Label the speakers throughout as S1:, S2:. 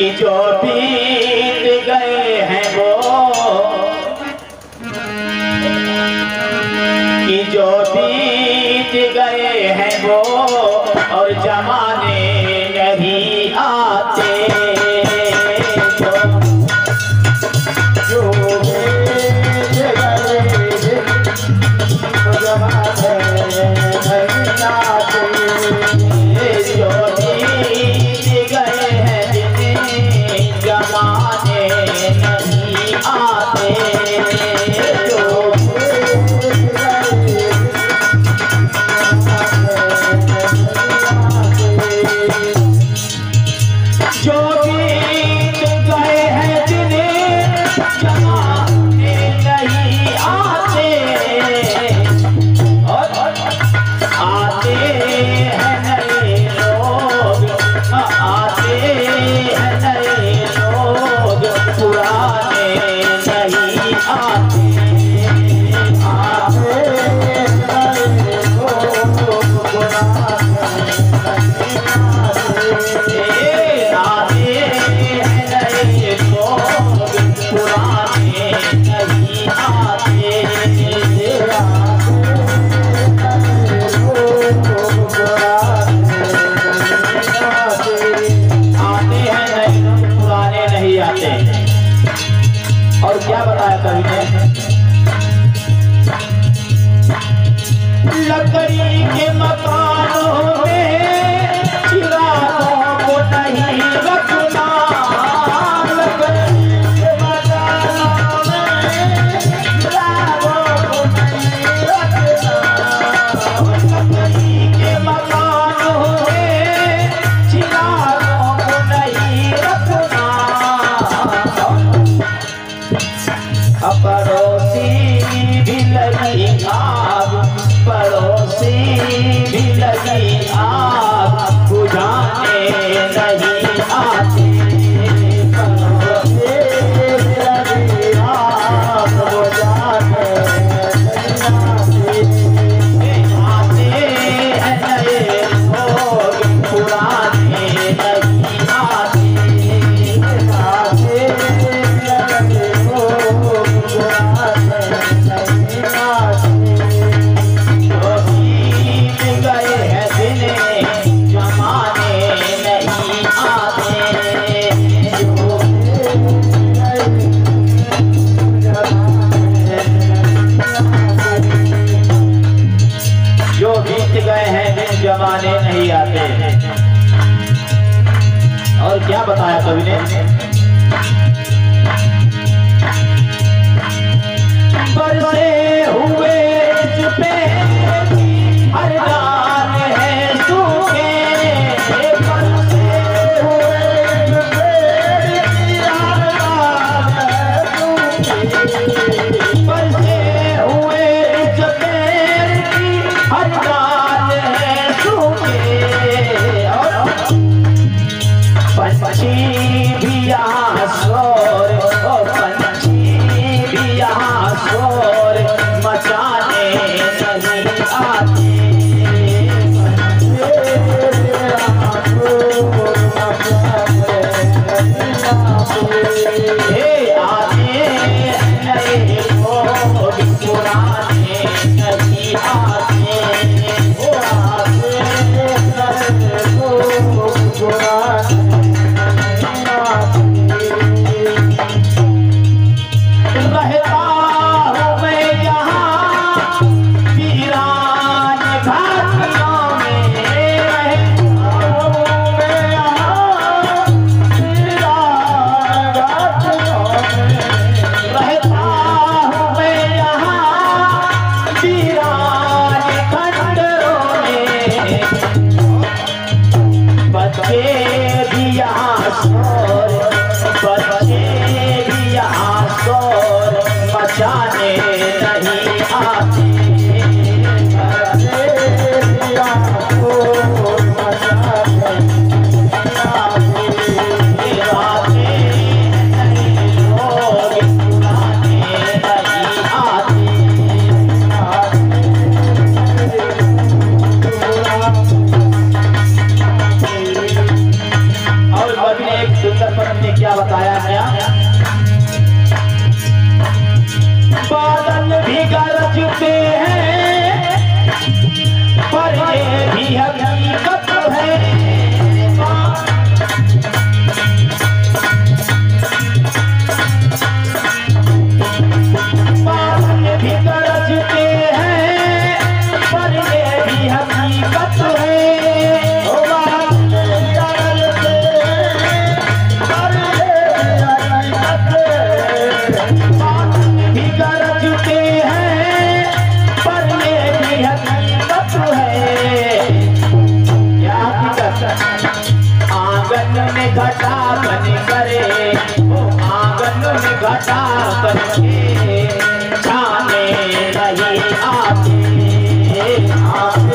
S1: कि जो बीत गए हैं वो, कि जो बीत गए हैं वो और जमाने नहीं आते। जो बीत गए वो जमाने नहीं आते। जो बीत गए हैं जमाने नहीं आते। जो बीत गए हैं जमाने नहीं आते। और आते हैं नए लोग, आते हैं नए लोग, पुराने नहीं आते। आते हैं नए लोग, पुराने नहीं आते। आते हैं नए लोग, पुराने नहीं आते। और क्या बताया कवि ने? लकड़ी के मकानों में चिरागों को नहीं रखना। लकड़ी के मकानों में चिरागों को नहीं रखना। लकड़ी के मकानों में चिरागों को नहीं रखना। पड़ोसी भी लगी आग, पड़ोसी भी लगी आग, बुझाने नहीं आते। पड़ोसी भी लगी आग, बुझाने नहीं आते। आते हैं नए लोग, पुराने नहीं आते। आते जो बीत गए हैं दिन जमाने नहीं आते। और क्या बताया कवि ने? बरसे हुए इस पे हर डाल है सूखे। बरसे हुए इस पे हर डाल है सूखे। बरसे हुए इस पेड़ की हर डाल है सूखे। और पंछी भी यहाँ शोर, ओ पंछी भी यहाँ शोर मचाने नहीं आते। आते नए लोग, पुराने नहीं आते। आते नए लोग, पुराने रहता हूँ मैं यहाँ वीरान घाटियों में। रहता हूँ मैं यहाँ वीरान घाटियों में। रहता हूँ मैं यहाँ वीरान खंडरों में। बच्चे भी यहाँ शोर, बच्चे भी यहाँ शोर मचाने नहीं आते। शंकर पद ने क्या बताया है? बादल भी गरजते हैं पर ये भी हकीकत है। बादल भी गरजते हैं पर ये भी हकीकत है। आंगन में घटा बन करे, आंगन में घटा बन के छाने नहीं आते, आते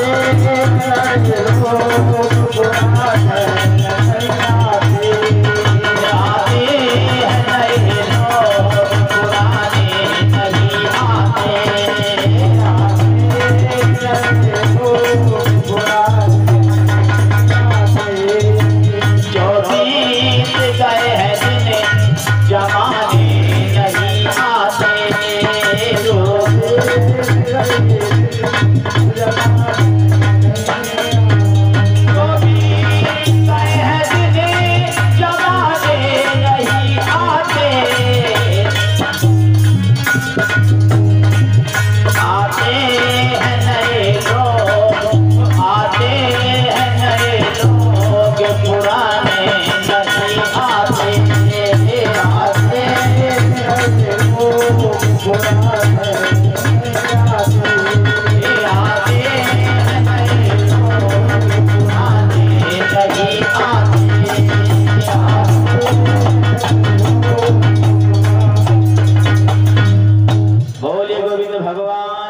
S1: भगवान